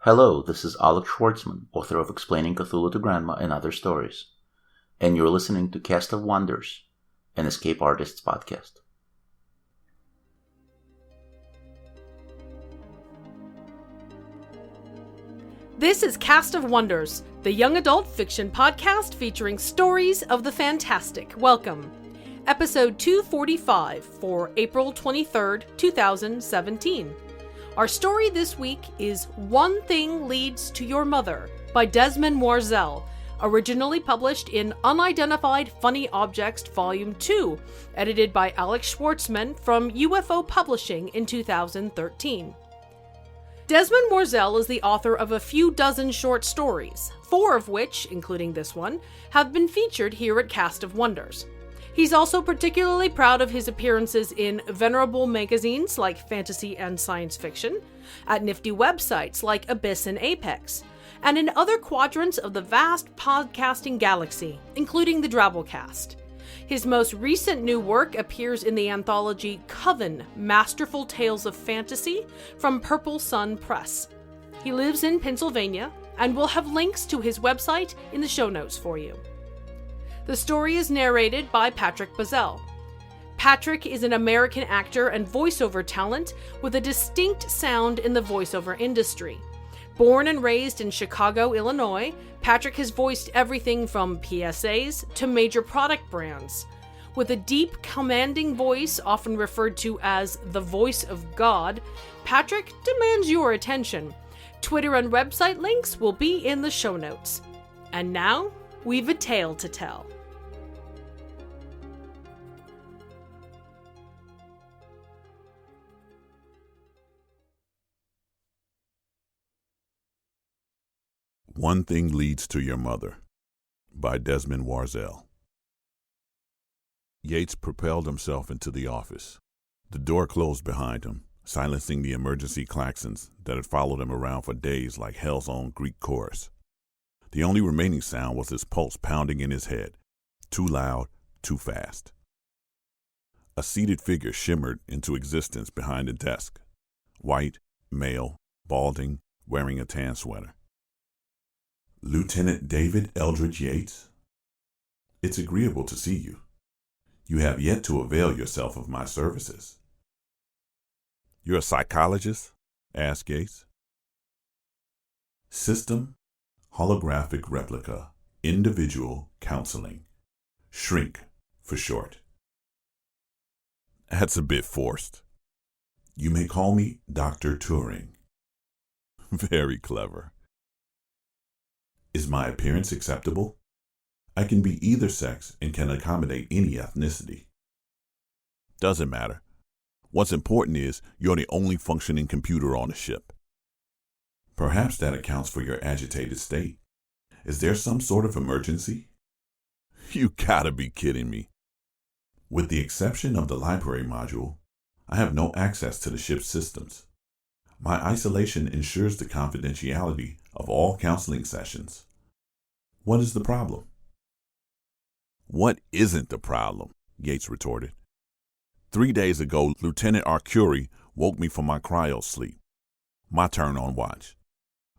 Hello, this is Alex Schwartzman, author of Explaining Cthulhu to Grandma and Other Stories, and you're listening to Cast of Wonders, an Escape Artists podcast. This is Cast of Wonders, the young adult fiction podcast featuring stories of the fantastic. Welcome. Episode 245 for April 23rd, 2017. Our story this week is One Thing Leads to Your Mother by Desmond Warzel, originally published in Unidentified Funny Objects Volume 2, edited by Alex Schwartzman from UFO Publishing in 2013. Desmond Warzel is the author of a few dozen short stories, 4 of which, including this one, have been featured here at Cast of Wonders. He's also particularly proud of his appearances in venerable magazines like Fantasy and Science Fiction, at nifty websites like Abyss and Apex, and in other quadrants of the vast podcasting galaxy, including the Drabblecast. His most recent new work appears in the anthology Coven, Masterful Tales of Fantasy from Purple Sun Press. He lives in Pennsylvania, and we'll have links to his website in the show notes for you. The story is narrated by Patrick Bazell. Patrick is an American actor and voiceover talent with a distinct sound in the voiceover industry. Born and raised in Chicago, Illinois, Patrick has voiced everything from PSAs to major product brands. With a deep, commanding voice, often referred to as the voice of God, Patrick demands your attention. Twitter and website links will be in the show notes. And now, we've a tale to tell. One Thing Leads to Your Mother by Desmond Warzel. Yates propelled himself into the office. The door closed behind him, silencing the emergency klaxons that had followed him around for days like hell's own Greek chorus. The only remaining sound was his pulse pounding in his head, too loud, too fast. A seated figure shimmered into existence behind a desk, white, male, balding, wearing a tan sweater. Lieutenant David Eldridge Yates? It's agreeable to see you. You have yet to avail yourself of my services. You're a psychologist? Asked Yates. System, holographic replica, individual counseling. Shrink, for short. That's a bit forced. You may call me Dr. Turing. Very clever. Is my appearance acceptable? I can be either sex and can accommodate any ethnicity. Doesn't matter. What's important is you're the only functioning computer on the ship. Perhaps that accounts for your agitated state. Is there some sort of emergency? You gotta be kidding me. With the exception of the library module, I have no access to the ship's systems. My isolation ensures the confidentiality of all counseling sessions. What is the problem? What isn't the problem? Yates retorted. 3 days ago, Lieutenant Arcuri woke me from my cryo sleep. My turn on watch.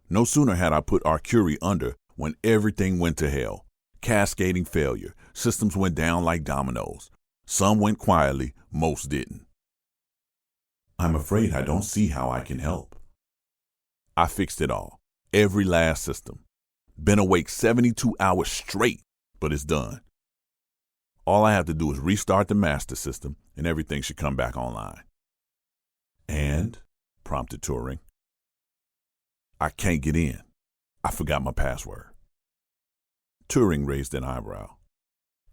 No sooner had I put Arcuri under when everything went to hell. Cascading failure. Systems went down like dominoes. Some went quietly, most didn't. I'm afraid I don't see how I can help. I fixed it all. Every last system. Been awake 72 hours straight, but it's done. All I have to do is restart the master system, and everything should come back online. And? Prompted Turing. I can't get in. I forgot my password. Turing raised an eyebrow.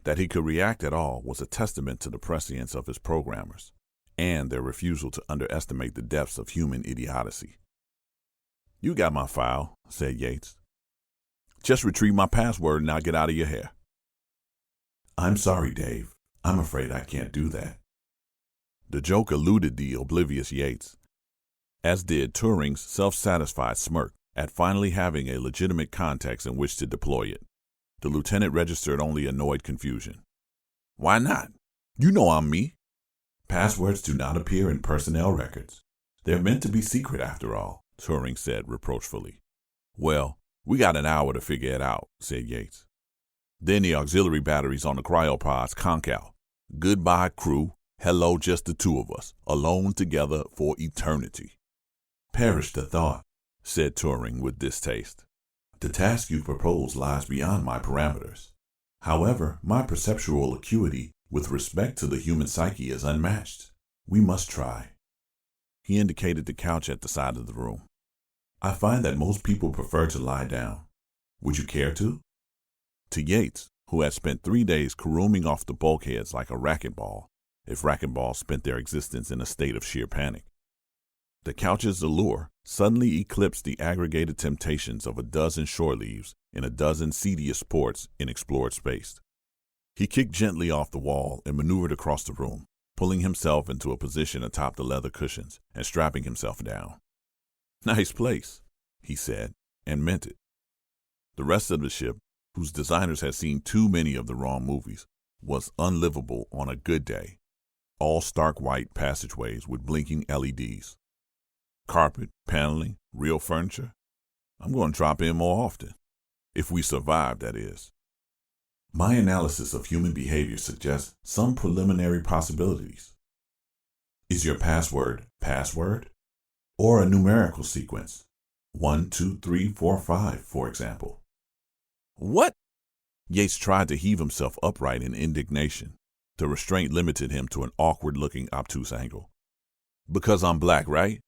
That he could react at all was a testament to the prescience of his programmers and their refusal to underestimate the depths of human idiocy. You got my file, said Yates. Just retrieve my password and I'll get out of your hair. I'm sorry, Dave. I'm afraid I can't do that. The joke eluded the oblivious Yates, as did Turing's self-satisfied smirk at finally having a legitimate context in which to deploy it. The lieutenant registered only annoyed confusion. Why not? You know I'm me. Passwords do not appear in personnel records. They're meant to be secret after all, Turing said reproachfully. Well, we got an hour to figure it out, said Yates. Then the auxiliary batteries on the cryopods conk out. Goodbye, crew. Hello, just the two of us, alone together for eternity. Perish the thought, said Turing with distaste. The task you propose lies beyond my parameters. However, my perceptual acuity with respect to the human psyche is unmatched. We must try. He indicated the couch at the side of the room. I find that most people prefer to lie down. Would you care to? To Yates, who had spent 3 days carooming off the bulkheads like a racquetball, if racquetballs spent their existence in a state of sheer panic. The couch's allure suddenly eclipsed the aggregated temptations of a dozen shore leaves in a dozen seedier sports in explored space. He kicked gently off the wall and maneuvered across the room, pulling himself into a position atop the leather cushions and strapping himself down. Nice place, he said, and meant it. The rest of the ship, whose designers had seen too many of the wrong movies, was unlivable on a good day. All stark white passageways with blinking LEDs. Carpet, paneling, real furniture. I'm going to drop in more often. If we survive, that is. My analysis of human behavior suggests some preliminary possibilities. Is your password, or a numerical sequence? 1, 2, 3, 4, 5, for example. What? Yates tried to heave himself upright in indignation. The restraint limited him to an awkward-looking obtuse angle. Because I'm black, right?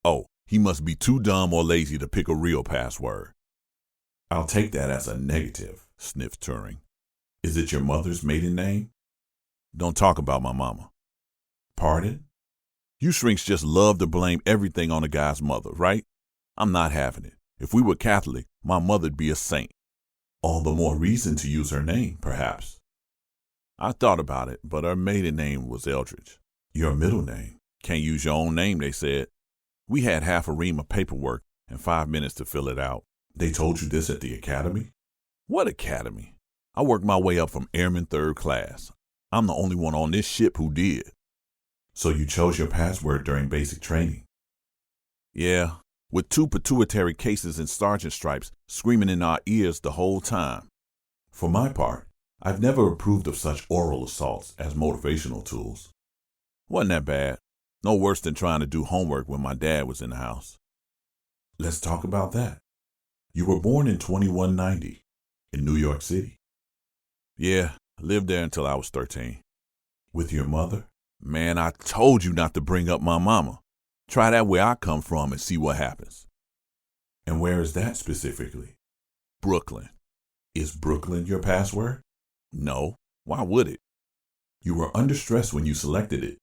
Oh, he must be too dumb or lazy to pick a real password. I'll take that as a negative, sniffed Turing. Is it your mother's maiden name? Don't talk about my mama. Pardon? You shrinks just love to blame everything on a guy's mother, right? I'm not having it. If we were Catholic, my mother'd be a saint. All the more reason to use her name, perhaps. I thought about it, but her maiden name was Eldridge. Your middle name? Can't use your own name, they said. We had half a ream of paperwork and 5 minutes to fill it out. They told you this at the academy? What academy? I worked my way up from airman 3rd class. I'm the only one on this ship who did. So you chose your password during basic training? Yeah, with 2 pituitary cases and sergeant stripes screaming in our ears the whole time. For my part, I've never approved of such oral assaults as motivational tools. Wasn't that bad. No worse than trying to do homework when my dad was in the house. Let's talk about that. You were born in 2190 in New York City. Yeah, lived there until I was 13. With your mother? Man, I told you not to bring up my mama. Try that where I come from and see what happens. And where is that specifically? Brooklyn. Is Brooklyn your password? No. Why would it? You were under stress when you selected it.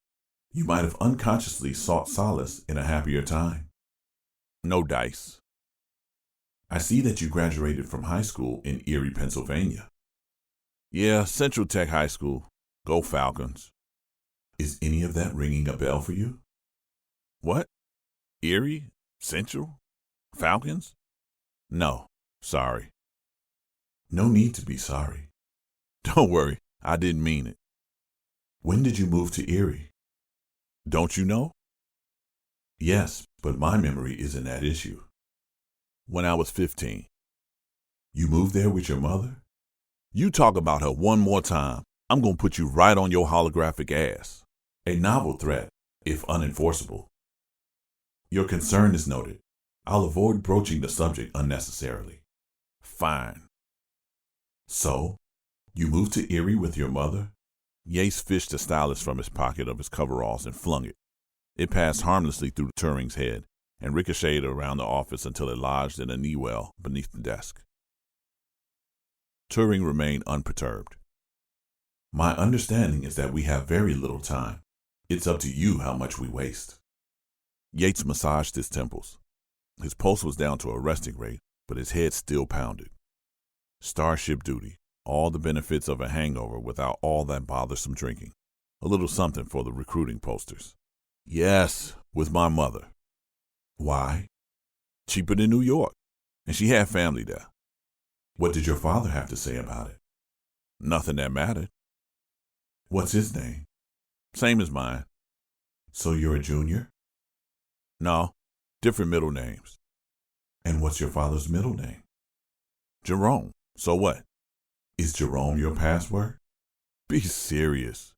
You might have unconsciously sought solace in a happier time. No dice. I see that you graduated from high school in Erie, Pennsylvania. Yeah, Central Tech High School. Go Falcons. Is any of that ringing a bell for you? What? Erie? Central? Falcons? No, sorry. No need to be sorry. Don't worry, I didn't mean it. When did you move to Erie? Don't you know? Yes, but my memory isn't at issue. When I was 15. You moved there with your mother? You talk about her one more time, I'm going to put you right on your holographic ass. A novel threat, if unenforceable. Your concern is noted. I'll avoid broaching the subject unnecessarily. Fine. So, you moved to Erie with your mother? Yates fished a stylus from his pocket of his coveralls and flung it. It passed harmlessly through Turing's head and ricocheted around the office until it lodged in a knee well beneath the desk. Turing remained unperturbed. My understanding is that we have very little time. It's up to you how much we waste. Yates massaged his temples. His pulse was down to a resting rate, but his head still pounded. Starship duty, all the benefits of a hangover without all that bothersome drinking. A little something for the recruiting posters. Yes, with my mother. Why? Cheaper than New York, and she had family there. What did your father have to say about it? Nothing that mattered. What's his name? Same as mine. So you're a junior? No, Different middle names. And what's your father's middle name? Jerome. So what? Is Jerome your password? Be serious.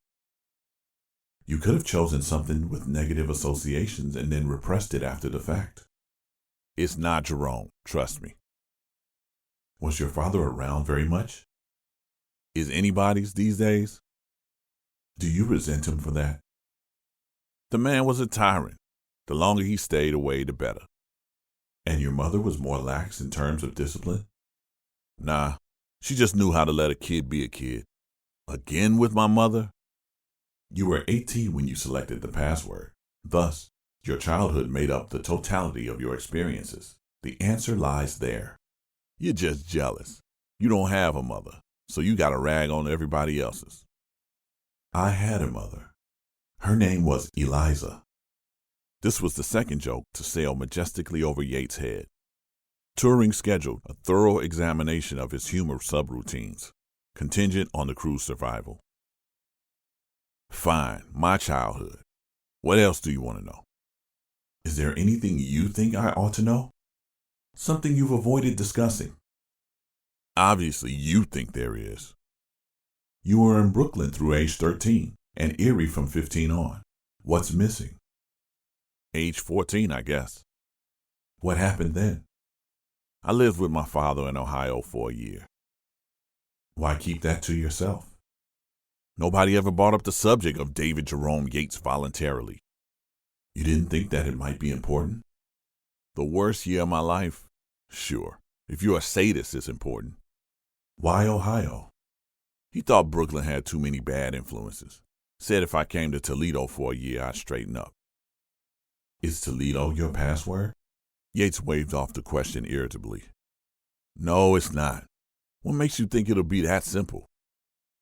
You could have chosen something with negative associations and then repressed it after the fact. It's not Jerome, trust me. Was your father around very much? Is anybody's these days? Do you resent him for that? The man was a tyrant. The longer he stayed away, the better. And your mother was more lax in terms of discipline? Nah, she just knew how to let a kid be a kid. Again with my mother? You were 18 when you selected the password. Thus, your childhood made up the totality of your experiences. The answer lies there. You're just jealous. You don't have a mother, so you got to rag on everybody else's. I had a mother. Her name was Eliza. This was the second joke to sail majestically over Yates' head. Turing scheduled a thorough examination of his humor subroutines, contingent on the crew's survival. Fine, my childhood. What else do you want to know? Is there anything you think I ought to know? Something you've avoided discussing? Obviously, you think there is. You were in Brooklyn through age 13 and Erie from 15 on. What's missing? Age 14, I guess. What happened then? I lived with my father in Ohio for a year. Why keep that to yourself? Nobody ever brought up the subject of David Jerome Yates voluntarily. You didn't think that it might be important? The worst year of my life? Sure. If you're a sadist, it's important. Why Ohio? He thought Brooklyn had too many bad influences. Said if I came to Toledo for a year, I'd straighten up. Is Toledo your password? Yates waved off the question irritably. No, it's not. What makes you think it'll be that simple?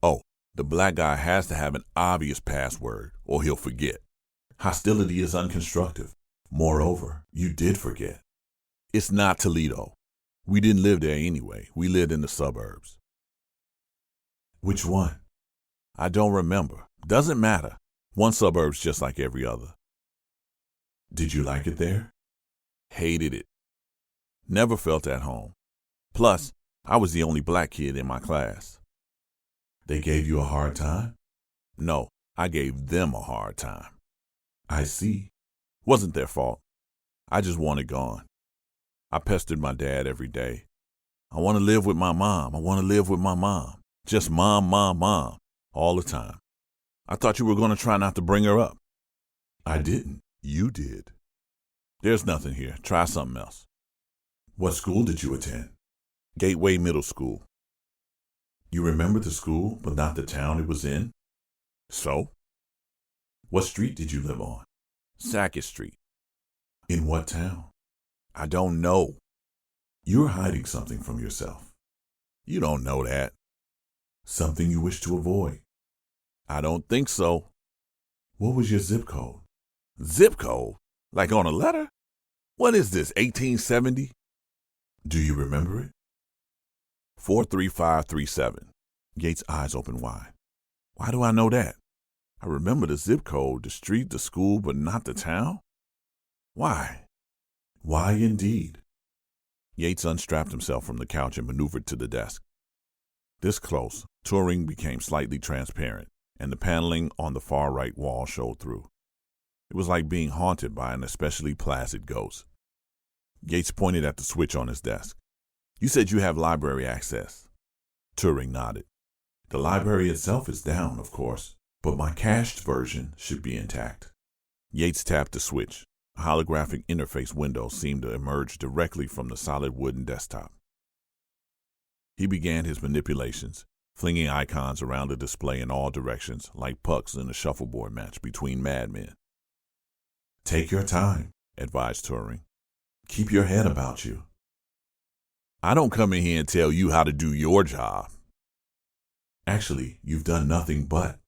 Oh, the black guy has to have an obvious password, or he'll forget. Hostility is unconstructive. Moreover, you did forget. It's not Toledo. We didn't live there anyway. We lived in the suburbs. Which one? I don't remember. Doesn't matter. One suburb's just like every other. Did you like it there? Hated it. Never felt at home. Plus, I was the only black kid in my class. They gave you a hard time? No, I gave them a hard time. I see. Wasn't their fault. I just wanted gone. I pestered my dad every day. I want to live with my mom. I want to live with my mom. Just mom, mom, mom, all the time. I thought you were going to try not to bring her up. I didn't. You did. There's nothing here. Try something else. What school did you attend? Gateway Middle School. You remember the school, but not the town it was in? So? What street did you live on? Sackett Street. In what town? I don't know. You're hiding something from yourself. You don't know that. Something you wish to avoid. I don't think so. What was your zip code? Zip code? Like on a letter? What is this, 1870? Do you remember it? 43537. Yates' eyes opened wide. Why do I know that? I remember the zip code, the street, the school, but not the town? Why? Why indeed? Yates unstrapped himself from the couch and maneuvered to the desk. This close, Turing became slightly transparent, and the paneling on the far right wall showed through. It was like being haunted by an especially placid ghost. Yates pointed at the switch on his desk. You said you have library access. Turing nodded. The library itself is down, of course, but my cached version should be intact. Yates tapped the switch. A holographic interface window seemed to emerge directly from the solid wooden desktop. He began his manipulations, flinging icons around the display in all directions like pucks in a shuffleboard match between madmen. Take your time, advised Turing. Keep your head about you. I don't come in here and tell you how to do your job. Actually, you've done nothing but.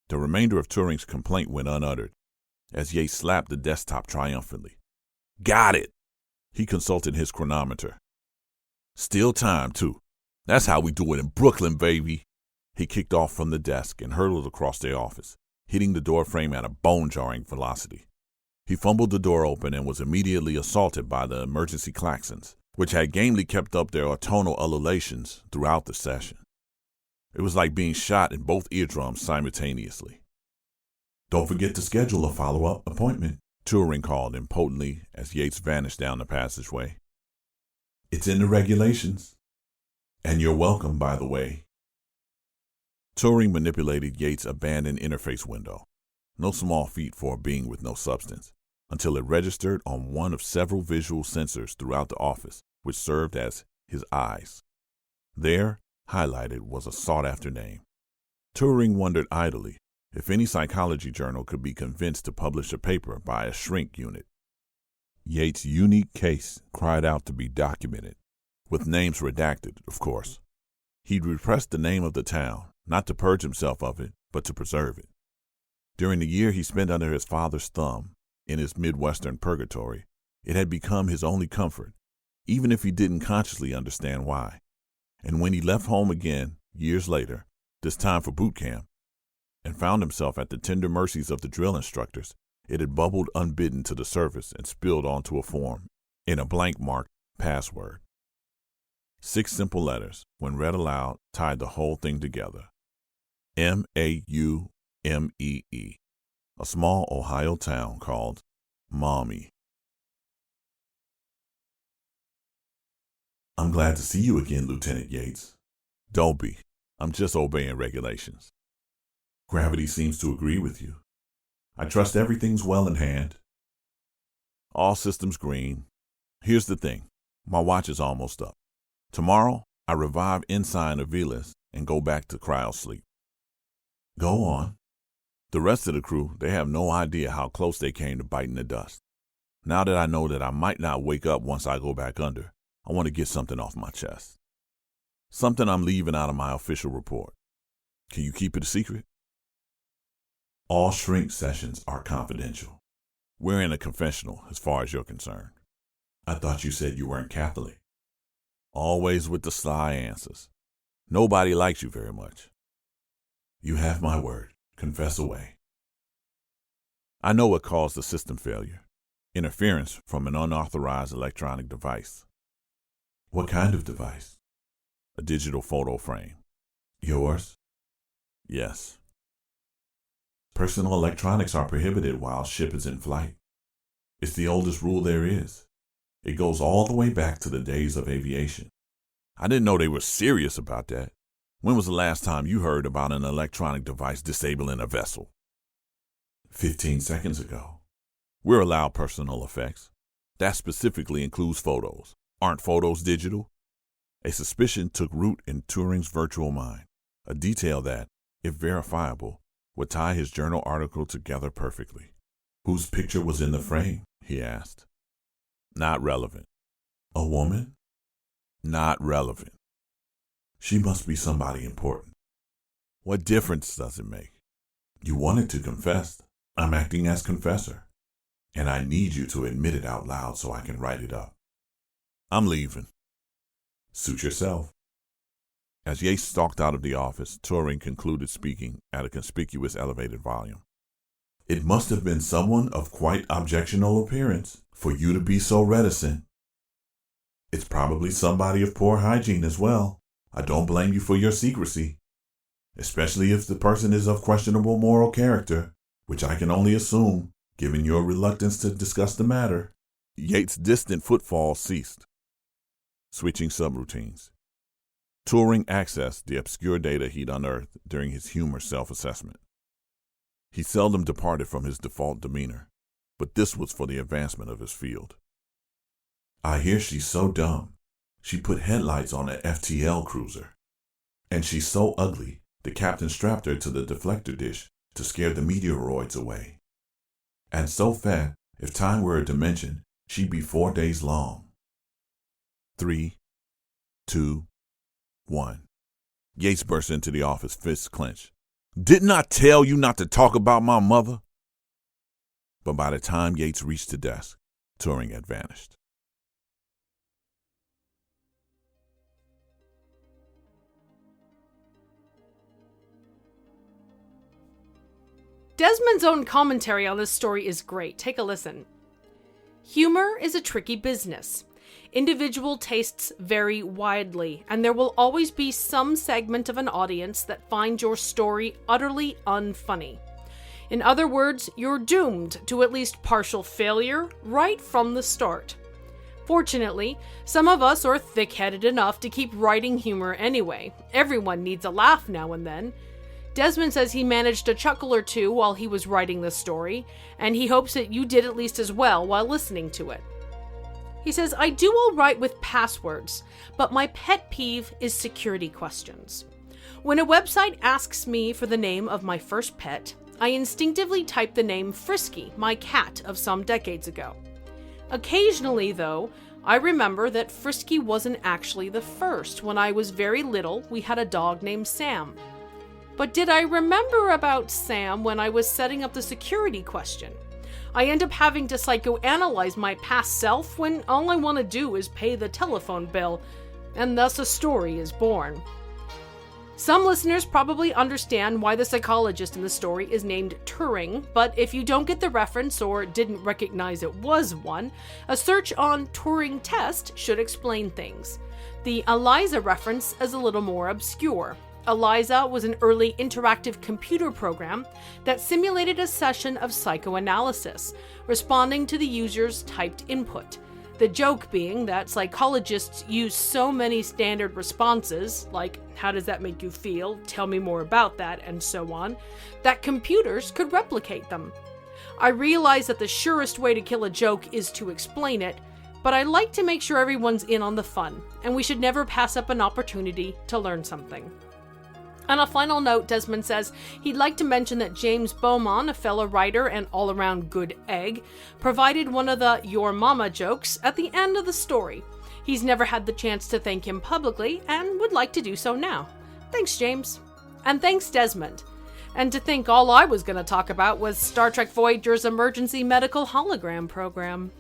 The remainder of Turing's complaint went unuttered, as Yates slapped the desktop triumphantly. Got it! He consulted his chronometer. Still time, too. That's how we do it in Brooklyn, baby. He kicked off from the desk and hurtled across the office, hitting the doorframe at a bone-jarring velocity. He fumbled the door open and was immediately assaulted by the emergency klaxons, which had gamely kept up their tonal ululations throughout the session. It was like being shot in both eardrums simultaneously. Don't forget to schedule a follow-up appointment, Turing called impotently as Yates vanished down the passageway. It's in the regulations. And you're welcome, by the way. Turing manipulated Yates' abandoned interface window, no small feat for a being with no substance, until it registered on one of several visual sensors throughout the office, which served as his eyes. There, highlighted, was a sought-after name. Turing wondered idly if any psychology journal could be convinced to publish a paper by a shrink unit. Yates' unique case cried out to be documented, with names redacted, of course. He'd repressed the name of the town, not to purge himself of it, but to preserve it. During the year he spent under his father's thumb, in his Midwestern purgatory, it had become his only comfort, even if he didn't consciously understand why. And when he left home again, years later, this time for boot camp, and found himself at the tender mercies of the drill instructors, it had bubbled unbidden to the surface and spilled onto a form, in a blank marked password. 6 simple letters, when read aloud, tied the whole thing together. M-A-U-M-E-E, a small Ohio town called Maumee. I'm glad to see you again, Lieutenant Yates. Don't be. I'm just obeying regulations. Gravity seems to agree with you. I trust everything's well in hand. All systems green. Here's the thing. My watch is almost up. Tomorrow, I revive Ensign Aviles and go back to cryosleep. Go on. The rest of the crew, they have no idea how close they came to biting the dust. Now that I know that I might not wake up once I go back under, I want to get something off my chest. Something I'm leaving out of my official report. Can you keep it a secret? All shrink sessions are confidential. We're in a confessional as far as you're concerned. I thought you said you weren't Catholic. Always with the sly answers. Nobody likes you very much. You have my word. Confess away. I know what caused the system failure. Interference from an unauthorized electronic device. What kind of device? A digital photo frame. Yours? Yes. Personal electronics are prohibited while ship is in flight. It's the oldest rule there is. It goes all the way back to the days of aviation. I didn't know they were serious about that. When was the last time you heard about an electronic device disabling a vessel? 15 seconds ago. We're allowed personal effects. That specifically includes photos. Aren't photos digital? A suspicion took root in Turing's virtual mind, a detail that, if verifiable, would tie his journal article together perfectly. Whose picture was in the frame? He asked. Not relevant. A woman? Not relevant. She must be somebody important. What difference does it make? You wanted to confess. I'm acting as confessor. And I need you to admit it out loud so I can write it up. I'm leaving. Suit yourself. As Yates stalked out of the office, Turing concluded speaking at a conspicuous elevated volume. It must have been someone of quite objectionable appearance for you to be so reticent. It's probably somebody of poor hygiene as well. I don't blame you for your secrecy, especially if the person is of questionable moral character, which I can only assume, given your reluctance to discuss the matter. Yates' distant footfall ceased. Switching subroutines. Turing accessed the obscure data he'd unearthed during his humor self-assessment. He seldom departed from his default demeanor, but this was for the advancement of his field. I hear she's so dumb. She put headlights on an FTL cruiser. And she's so ugly, the captain strapped her to the deflector dish to scare the meteoroids away. And so fat, if time were a dimension, she'd be 4 days long. 3, 2, 1. Yates burst into the office, fists clenched. Didn't I tell you not to talk about my mother? But by the time Yates reached the desk, Turing had vanished. Desmond's own commentary on this story is great. Take a listen. Humor is a tricky business. Individual tastes vary widely, and there will always be some segment of an audience that finds your story utterly unfunny. In other words, you're doomed to at least partial failure right from the start. Fortunately, some of us are thick-headed enough to keep writing humor anyway. Everyone needs a laugh now and then. Desmond says he managed a chuckle or two while he was writing this story, and he hopes that you did at least as well while listening to it. He says, I do all right with passwords, but my pet peeve is security questions. When a website asks me for the name of my first pet, I instinctively type the name Frisky, my cat of some decades ago. Occasionally, though, I remember that Frisky wasn't actually the first. When I was very little, we had a dog named Sam. But did I remember about Sam when I was setting up the security question? I end up having to psychoanalyze my past self when all I want to do is pay the telephone bill, and thus a story is born. Some listeners probably understand why the psychologist in the story is named Turing, but if you don't get the reference or didn't recognize it was one, a search on Turing test should explain things. The ELIZA reference is a little more obscure. ELIZA was an early interactive computer program that simulated a session of psychoanalysis, responding to the user's typed input. The joke being that psychologists use so many standard responses, like, how does that make you feel, tell me more about that, and so on, that computers could replicate them. I realize that the surest way to kill a joke is to explain it, but I like to make sure everyone's in on the fun, and we should never pass up an opportunity to learn something. On a final note, Desmond says he'd like to mention that James Beaumont, a fellow writer and all-around good egg, provided one of the "your mama" jokes at the end of the story. He's never had the chance to thank him publicly and would like to do so now. Thanks, James. And thanks, Desmond. And to think all I was going to talk about was Star Trek Voyager's emergency medical hologram program.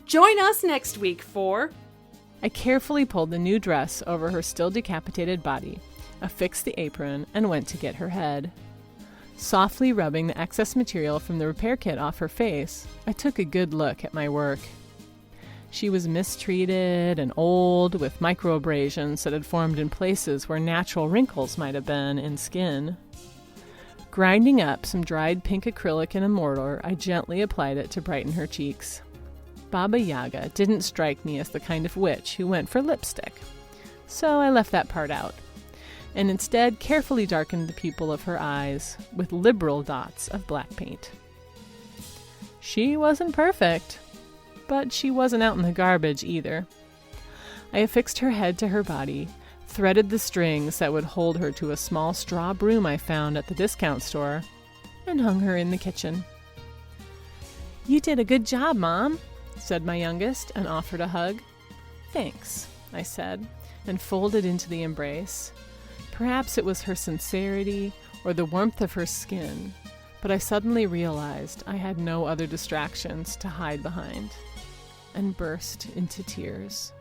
Join us next week for... I carefully pulled the new dress over her still decapitated body, affixed the apron, and went to get her head. Softly rubbing the excess material from the repair kit off her face, I took a good look at my work. She was mistreated and old, with microabrasions that had formed in places where natural wrinkles might have been in skin. Grinding up some dried pink acrylic in a mortar, I gently applied it to brighten her cheeks. Baba Yaga didn't strike me as the kind of witch who went for lipstick, so I left that part out, and instead carefully darkened the pupil of her eyes with liberal dots of black paint. She wasn't perfect, but she wasn't out in the garbage either. I affixed her head to her body, threaded the strings that would hold her to a small straw broom I found at the discount store, and hung her in the kitchen. "You did a good job, Mom," said my youngest, and offered a hug. "Thanks," I said, and folded into the embrace. Perhaps it was her sincerity or the warmth of her skin, but I suddenly realized I had no other distractions to hide behind, and burst into tears.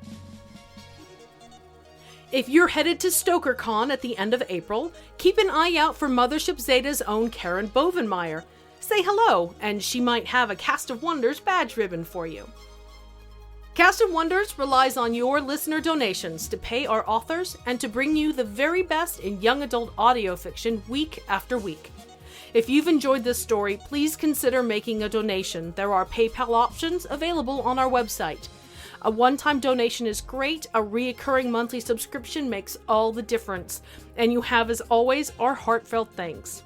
If you're headed to StokerCon at the end of April, keep an eye out for Mothership Zeta's own Karen Bovenmaier. Say hello, and she might have a Cast of Wonders badge ribbon for you. Cast of Wonders relies on your listener donations to pay our authors and to bring you the very best in young adult audio fiction week after week. If you've enjoyed this story, please consider making a donation. There are PayPal options available on our website. A one-time donation is great. A reoccurring monthly subscription makes all the difference. And you have, as always, our heartfelt thanks.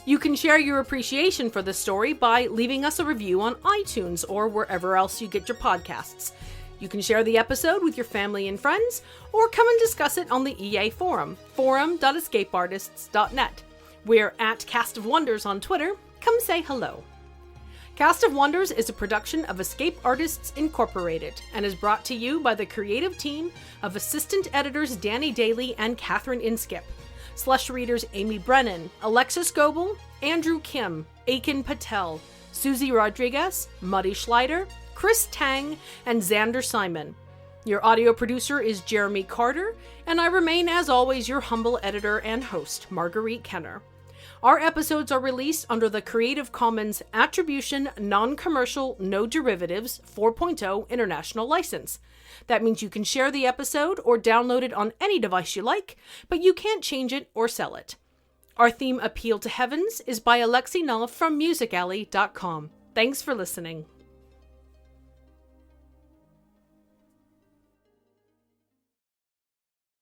You can share your appreciation for this story by leaving us a review on iTunes or wherever else you get your podcasts. You can share the episode with your family and friends, or come and discuss it on the EA forum, forum.escapeartists.net. We're at Cast of Wonders on Twitter. Come say hello. Cast of Wonders is a production of Escape Artists Incorporated and is brought to you by the creative team of assistant editors Danny Daly and Catherine Inskip, slush readers Amy Brennan, Alexis Goebel, Andrew Kim, Aiken Patel, Susie Rodriguez, Muddy Schleider, Chris Tang, and Xander Simon. Your audio producer is Jeremy Carter, and I remain, as always, your humble editor and host, Marguerite Kenner. Our episodes are released under the Creative Commons Attribution, Non-Commercial, No Derivatives 4.0 International License. That means you can share the episode or download it on any device you like, but you can't change it or sell it. Our theme, Appeal to Heavens, is by Alexi Knopf from musicalley.com. Thanks for listening.